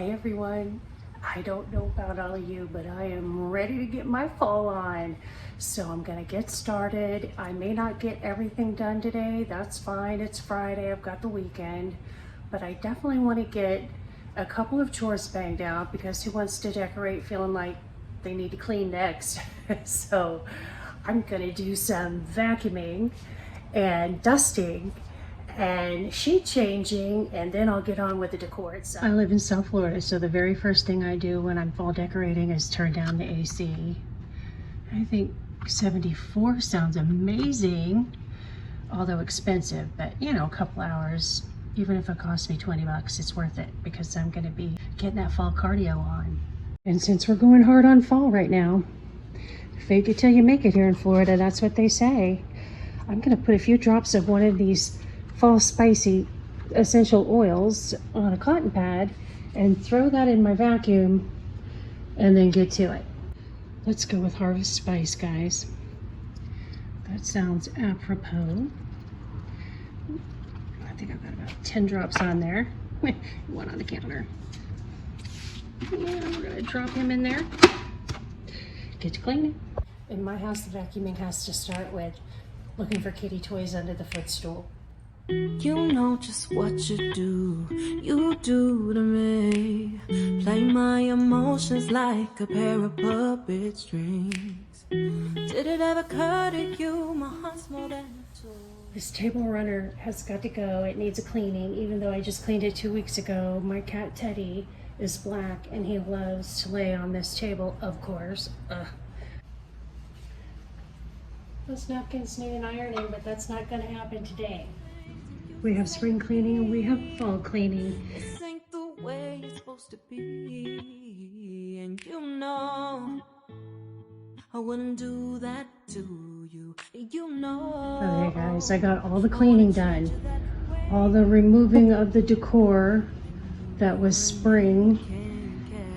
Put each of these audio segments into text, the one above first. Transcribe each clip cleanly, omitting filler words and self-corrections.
Hey everyone, I don't know about all of you, but I am ready to get my fall on. So I'm gonna get started. I may not get everything done today, that's fine, it's Friday, I've got the weekend. But I definitely wanna get a couple of chores banged out because who wants to decorate feeling like they need to clean next? So I'm gonna do some vacuuming and dusting and sheet changing, and then I'll get on with the decor itself. I live in South Florida, so the very first thing I do when I'm fall decorating is turn down the AC. I think 74 sounds amazing, although expensive, but you know, a couple hours, even if it costs me 20 bucks, it's worth it because I'm gonna be getting that fall cardio on. And since we're going hard on fall right now, fake it till you make it here in Florida, that's what they say. I'm gonna put a few drops of one of these fall spicy essential oils on a cotton pad and throw that in my vacuum and then get to it. Let's go with Harvest Spice, guys. That sounds apropos. I think I've got about 10 drops on there. One on the counter. And we're gonna drop him in there. Get to cleaning. In my house, the vacuuming has to start with looking for kitty toys under the footstool. You know just what you do to me. Play my emotions like a pair of puppet strings. Did it ever occur to you my heart's more than a toy? This table runner has got to go. It needs a cleaning, even though I just cleaned it 2 weeks ago. My cat Teddy is black and he loves to lay on this table, of course. Those napkins need an ironing, but that's not gonna happen today. We have spring cleaning and we have fall cleaning. This ain't the way it's supposed to be, and you know I wouldn't do that to you. You know. Okay guys, I got all the cleaning done. All the removing of the decor that was spring.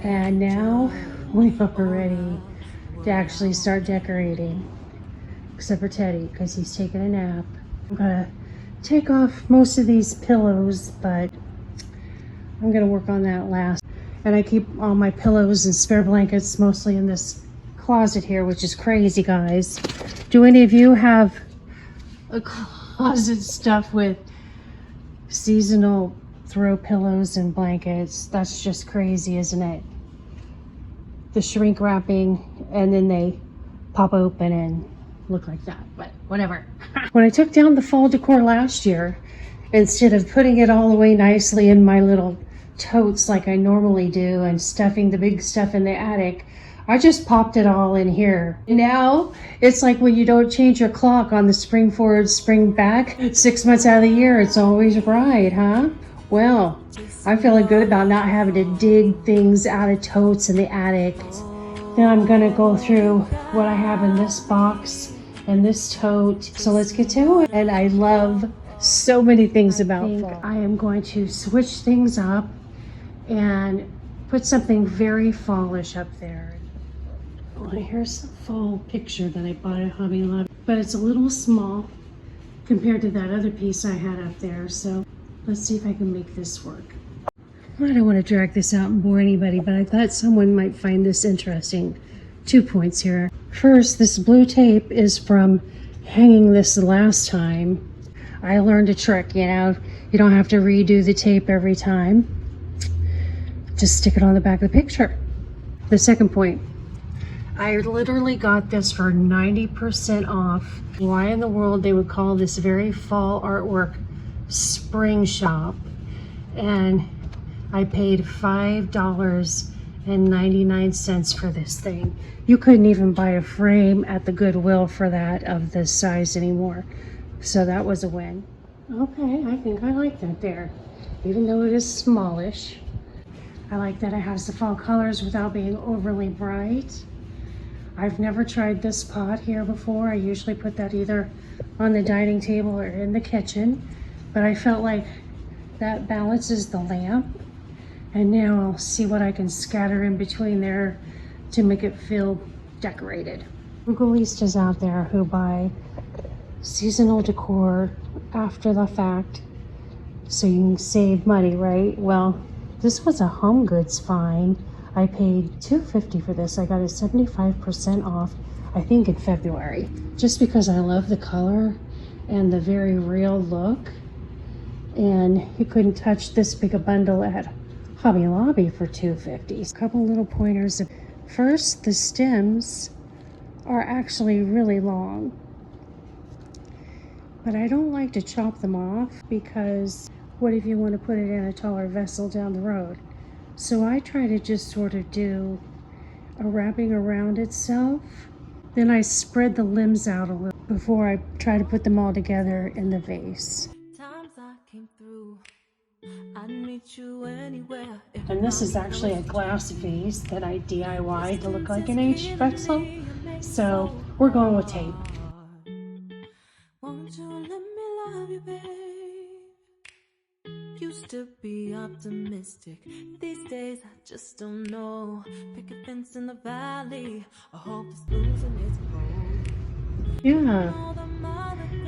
And now we are ready to actually start decorating. Except for Teddy, because he's taking a nap. I'm gonna take off most of these pillows, but I'm gonna work on that last. And I keep all my pillows and spare blankets mostly in this closet here, which is crazy, guys. Do any of you have a closet stuffed with seasonal throw pillows and blankets? That's just crazy, isn't it? The shrink wrapping, and then they pop open and look like that, but whatever. When I took down the fall decor last year, instead of putting it all away nicely in my little totes like I normally do and stuffing the big stuff in the attic, I just popped it all in here. Now it's like when you don't change your clock on the spring forward, spring back, 6 months out of the year, it's always right, huh? Well, I'm feeling good about not having to dig things out of totes in the attic. Then I'm gonna go through what I have in this box and this tote. So let's get to it. And I love so many things about fall. I am going to switch things up and put something very fallish up there. Well, here's the fall picture that I bought at Hobby Lobby, but it's a little small compared to that other piece I had up there. So let's see if I can make this work. I don't want to drag this out and bore anybody, but I thought someone might find this interesting. 2 points here. First, this blue tape is from hanging this last time. I learned a trick, you know. You don't have to redo the tape every time. Just stick it on the back of the picture. The second point, I literally got this for 90% off. Why in the world they would call this very fall artwork spring shop? And I paid $5.99 for this thing. You couldn't even buy a frame at the Goodwill for that of this size anymore. So that was a win. Okay, I think I like that there. Even though it is smallish. I like that it has the fall colors without being overly bright. I've never tried this pot here before. I usually put that either on the dining table or in the kitchen. But I felt like that balances the lamp. And now I'll see what I can scatter in between there to make it feel decorated. Googleistas out there who buy seasonal decor after the fact so you can save money, right? Well, This was a Home Goods find. I paid $2.50 for this. I got it 75% off, I think in February, just because I love the color and the very real look. And you couldn't touch this big a bundle at Hobby Lobby for $2.50. A couple little pointers. First, the stems are actually really long, but I don't like to chop them off because what if you want to put it in a taller vessel down the road? So I try to just sort of do a wrapping around itself. Then I spread the limbs out a little before I try to put them all together in the vase. And this is actually a glass vase that I DIY'd to look like an aged vessel. So we're going with tape. Won't you let me love you, babe? Used to be optimistic. These days I just don't know. Pick a fence in the valley. I hope it's losing its hold. Yeah,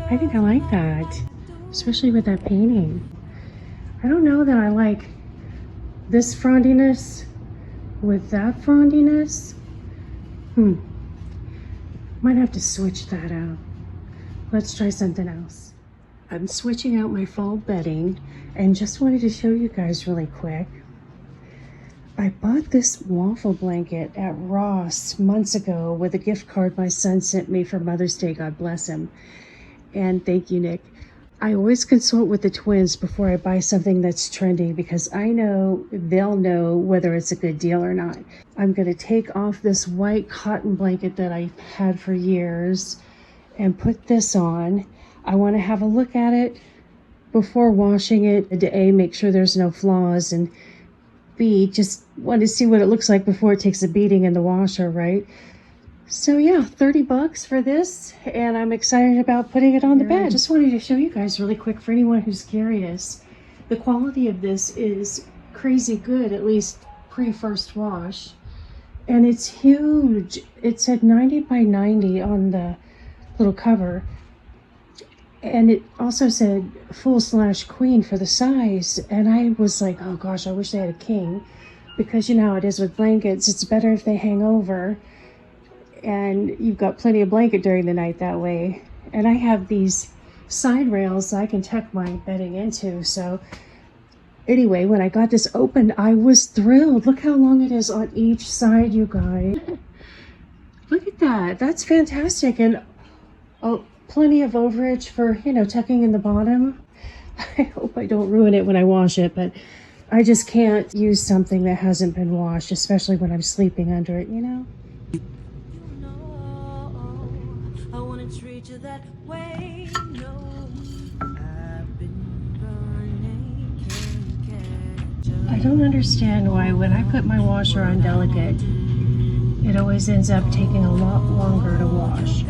I think I like that, especially with that painting. I don't know that I like this frondiness with that frondiness. Might have to switch that out. Let's try something else. I'm switching out my fall bedding and just wanted to show you guys really quick. I bought this waffle blanket at Ross months ago with a gift card my son sent me for Mother's Day, God bless him. And thank you, Nick. I always consult with the twins before I buy something that's trendy because I know they'll know whether it's a good deal or not. I'm going to take off this white cotton blanket that I've had for years and put this on. I want to have a look at it before washing it to A, make sure there's no flaws, and B, just want to see what it looks like before it takes a beating in the washer, right? So yeah, $30 for this, and I'm excited about putting it on the bed. I just wanted to show you guys really quick for anyone who's curious. The quality of this is crazy good, at least pre-first wash. And it's huge. It said 90 by 90 on the little cover. And it also said full/queen for the size. And I was like, oh gosh, I wish they had a king. Because you know how it is with blankets. It's better if they hang over. And you've got plenty of blanket during the night that way. And I have these side rails I can tuck my bedding into. So anyway, when I got this opened, I was thrilled. Look how long it is on each side, you guys. Look at that. That's fantastic. And plenty of overage for, you know, tucking in the bottom. I hope I don't ruin it when I wash it, but I just can't use something that hasn't been washed, especially when I'm sleeping under it, you know? I want to treat you that way. No, I've been running, I don't understand why when I put my washer on delicate, it always ends up taking a lot longer to wash.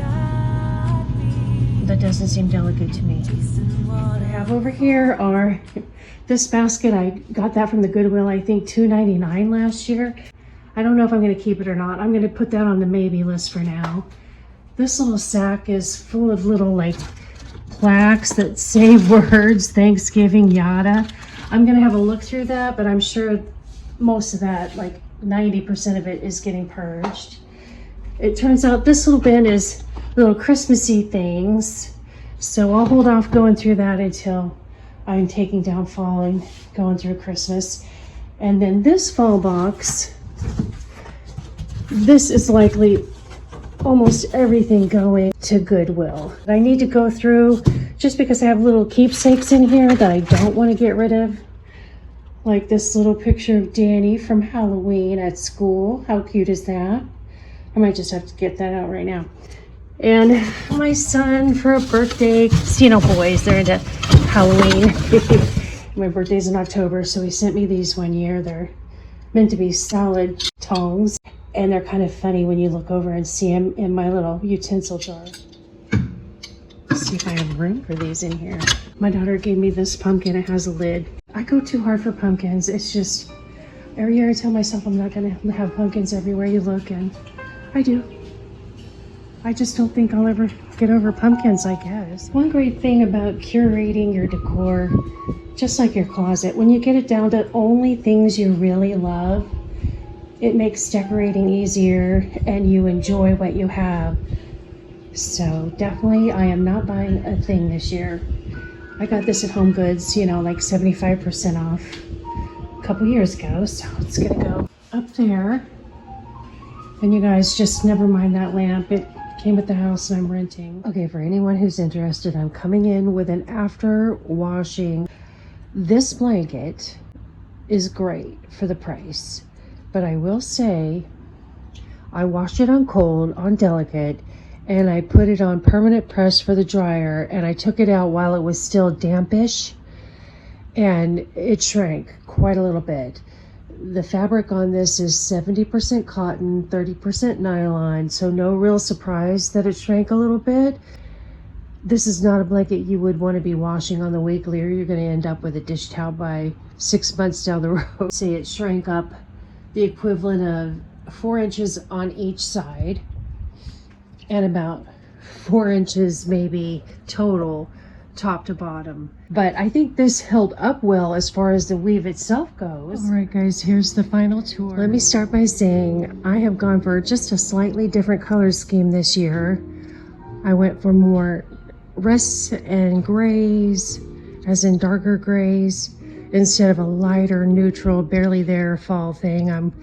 That doesn't seem delicate to me. What I have over here are this basket. I got that from the Goodwill, I think $2.99 last year. I don't know if I'm going to keep it or not. I'm going to put that on the maybe list for now. This little sack is full of little like plaques that say words, Thanksgiving, yada. I'm going to have a look through that, but I'm sure most of that, like 90% of it, is getting purged. It turns out this little bin is little Christmassy things. So I'll hold off going through that until I'm taking down fall and going through Christmas. And then this fall box, this is likely almost everything going to Goodwill. I need to go through just because I have little keepsakes in here that I don't want to get rid of. Like this little picture of Danny from Halloween at school. How cute is that? I might just have to get that out right now. And my son for a birthday, you know, boys, they're into Halloween. My birthday's in October, so he sent me these one year. They're meant to be salad tongs, and they're kind of funny when you look over and see them in my little utensil jar. Let's see if I have room for these in here. My daughter gave me this pumpkin. It has a lid. I go too hard for pumpkins. It's just, every year I tell myself I'm not gonna have pumpkins everywhere you look, and I do. I just don't think I'll ever get over pumpkins, I guess. One great thing about curating your decor, just like your closet, when you get it down to only things you really love, it makes decorating easier and you enjoy what you have. So definitely I am not buying a thing this year. I got this at Home Goods, you know, like 75% off a couple years ago. So it's gonna go up there. And you guys, just never mind that lamp. It came with the house and I'm renting. Okay, for anyone who's interested, I'm coming in with an after washing. This blanket is great for the price, but I will say I washed it on cold, on delicate, and I put it on permanent press for the dryer, and I took it out while it was still dampish, and it shrank quite a little bit. The fabric on this is 70% cotton, 30% nylon, so no real surprise that it shrank a little bit. This is not a blanket you would want to be washing on the weekly, or you're going to end up with a dish towel by 6 months down the road. Say it shrank up the equivalent of 4 inches on each side, and about 4 inches maybe total, top to bottom. But I think this held up well as far as the weave itself goes. All right guys, here's the final tour. Let me start by saying I have gone for just a slightly different color scheme this year. I went for more rusts and grays, as in darker grays, instead of a lighter, neutral, barely there fall thing. I'm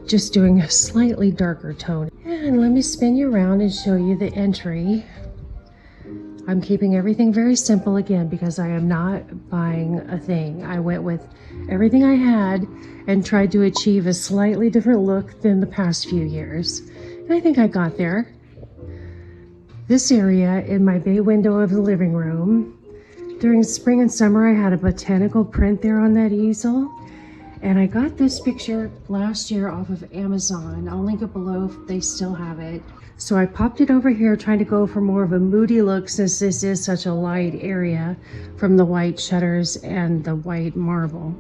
just doing a slightly darker tone. And let me spin you around and show you the entry. I'm keeping everything very simple again because I am not buying a thing. I went with everything I had and tried to achieve a slightly different look than the past few years. And I think I got there. This area in my bay window of the living room, during spring and summer I had a botanical print there on that easel. And I got this picture last year off of Amazon. I'll link it below if they still have it. So I popped it over here trying to go for more of a moody look since this is such a light area from the white shutters and the white marble.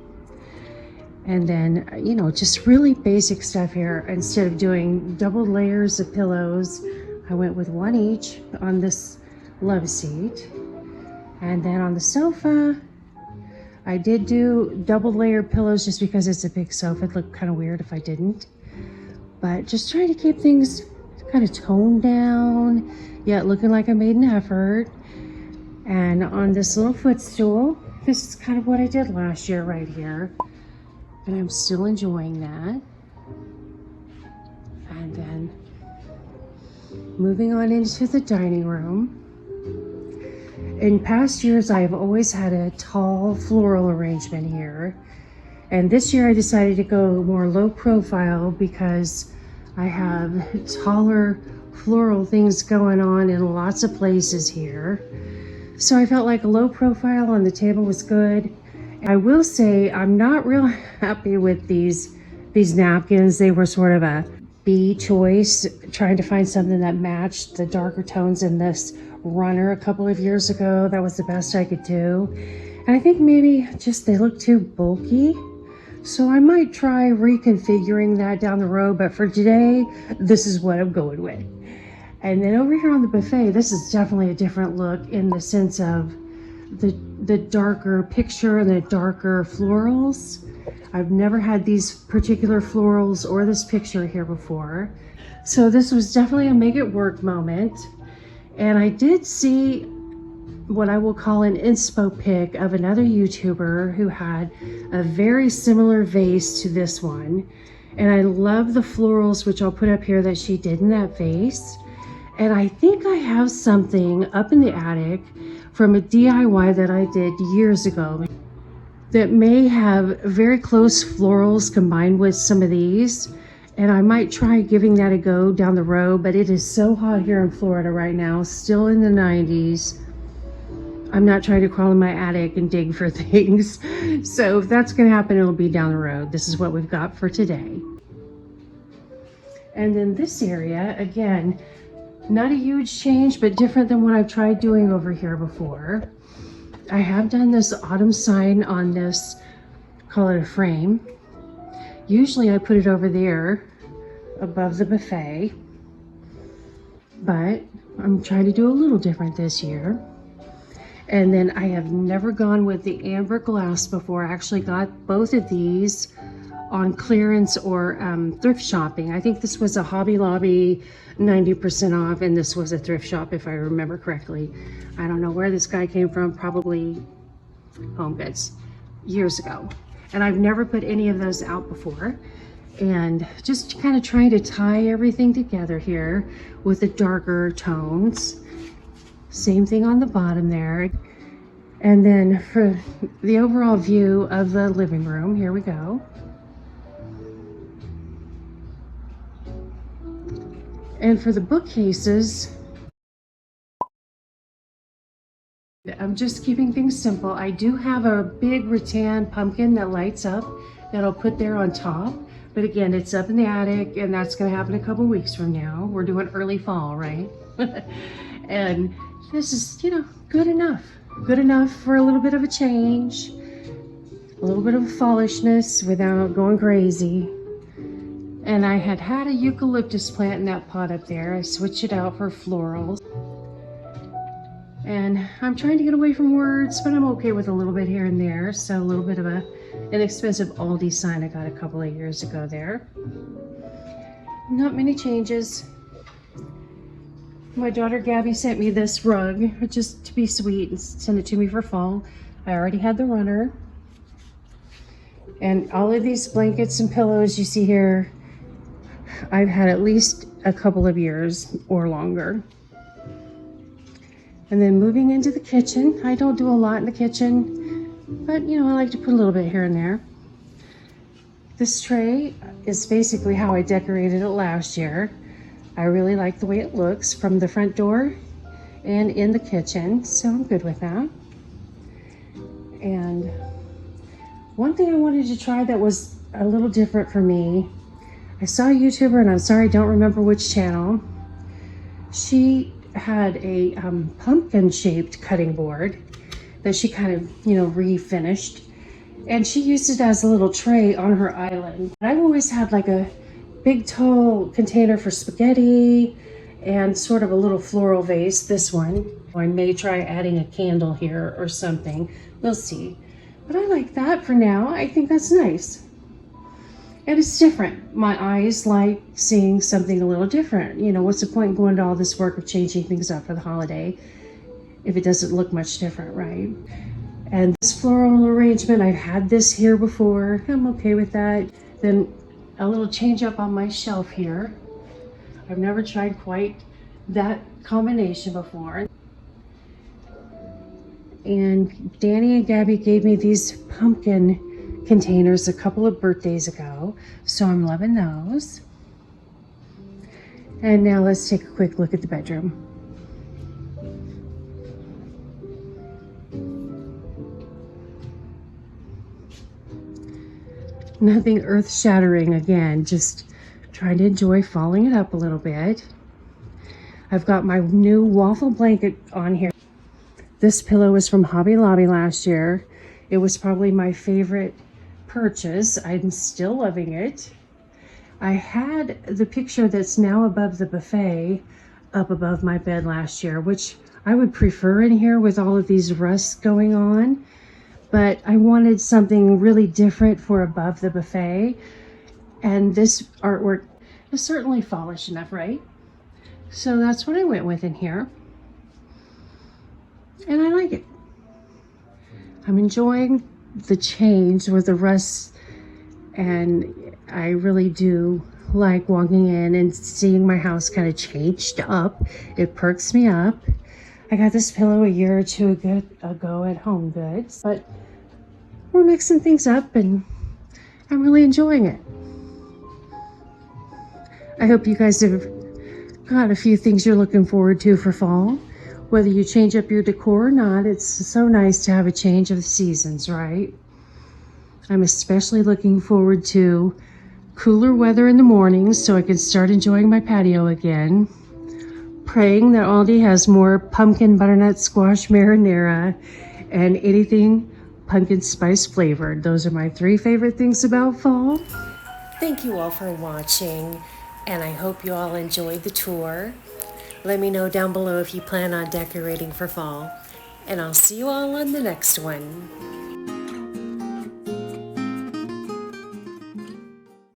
And then, you know, just really basic stuff here. Instead of doing double layers of pillows, I went with one each on this love seat. And then on the sofa, I did do double layered pillows just because it's a big sofa. It'd look kind of weird if I didn't. But just trying to keep things kind of toned down, yet looking like I made an effort. And on this little footstool, this is kind of what I did last year right here. And I'm still enjoying that. And then moving on into the dining room. In past years, I have always had a tall floral arrangement here. And this year I decided to go more low profile because I have taller floral things going on in lots of places here. So I felt like a low profile on the table was good. I will say I'm not real happy with these napkins. They were sort of a B choice, trying to find something that matched the darker tones in this runner a couple of years ago. That was the best I could do. And I think maybe just they look too bulky. So I might try reconfiguring that down the road, but for today, this is what I'm going with. And then over here on the buffet, this is definitely a different look in the sense of the darker picture and the darker florals. I've never had these particular florals or this picture here before. So this was definitely a make it work moment. And I did see what I will call an inspo pic of another YouTuber who had a very similar vase to this one. And I love the florals, which I'll put up here, that she did in that vase. And I think I have something up in the attic from a DIY that I did years ago that may have very close florals combined with some of these. And I might try giving that a go down the road, but it is so hot here in Florida right now, still in the 90s. I'm not trying to crawl in my attic and dig for things. So if that's gonna happen, it'll be down the road. This is what we've got for today. And then this area, again, not a huge change, but different than what I've tried doing over here before. I have done this autumn sign on this, call it a frame. Usually I put it over there above the buffet. but I'm trying to do a little different this year. And then I have never gone with the amber glass before. I actually got both of these on clearance or thrift shopping. I think this was a Hobby Lobby 90% off, and this was a thrift shop if I remember correctly. I don't know where this guy came from, probably Home Goods years ago. And I've never put any of those out before. And just kind of trying to tie everything together here with the darker tones. Same thing on the bottom there. And then for the overall view of the living room, here we go. And for the bookcases, I'm just keeping things simple. I do have a big rattan pumpkin that lights up that I'll put there on top. But again, it's up in the attic, and that's going to happen a couple weeks from now. We're doing early fall, right? And this is, you know, good enough. Good enough for a little bit of a change. A little bit of fallishness without going crazy. And I had a eucalyptus plant in that pot up there. I switched it out for florals. And I'm trying to get away from words, but I'm okay with a little bit here and there. So a little bit of an inexpensive Aldi sign I got a couple of years ago there. Not many changes. My daughter Gabby sent me this rug, just to be sweet, and sent it to me for fall. I already had the runner. And all of these blankets and pillows you see here, I've had at least a couple of years or longer. And then moving into the kitchen, I don't do a lot in the kitchen, but you know, I like to put a little bit here and there. This tray is basically how I decorated it last year. I really like the way it looks from the front door and in the kitchen, so I'm good with that. And one thing I wanted to try that was a little different for me, I saw a YouTuber, and I'm sorry I don't remember which channel. She had a pumpkin shaped cutting board that she kind of, you know, refinished, and she used it as a little tray on her island. I've always had like a big tall container for spaghetti and sort of a little floral vase. This one, I may try adding a candle here or something, we'll see, but I like that for now. I think that's nice. And it's different. My eyes like seeing something a little different. You know, what's the point in going to all this work of changing things up for the holiday if it doesn't look much different, right? And this floral arrangement, I've had this here before. I'm okay with that. Then a little change up on my shelf here. I've never tried quite that combination before. And Danny and Gabby gave me these pumpkin containers a couple of birthdays ago, so I'm loving those. And now let's take a quick look at the bedroom. Nothing earth-shattering again, just trying to enjoy falling it up a little bit. I've got my new waffle blanket on here. This pillow was from Hobby Lobby last year. It was probably my favorite purchase. I'm still loving it. I had the picture that's now above the buffet up above my bed last year, which I would prefer in here with all of these rusts going on, but I wanted something really different for above the buffet, and this artwork is certainly fallish enough, right? So that's what I went with in here, and I like it. I'm enjoying the change with the rust, and I really do like walking in and seeing my house kind of changed up. It perks me up. I got this pillow a year or two ago at Home Goods, but we're mixing things up and I'm really enjoying it. I hope you guys have got a few things you're looking forward to for fall. Whether you change up your decor or not, it's so nice to have a change of the seasons, right? I'm especially looking forward to cooler weather in the mornings so I can start enjoying my patio again. Praying that Aldi has more pumpkin butternut squash marinara and anything pumpkin spice flavored. Those are my 3 favorite things about fall. Thank you all for watching, and I hope you all enjoyed the tour. Let me know down below if you plan on decorating for fall. And I'll see you all on the next one.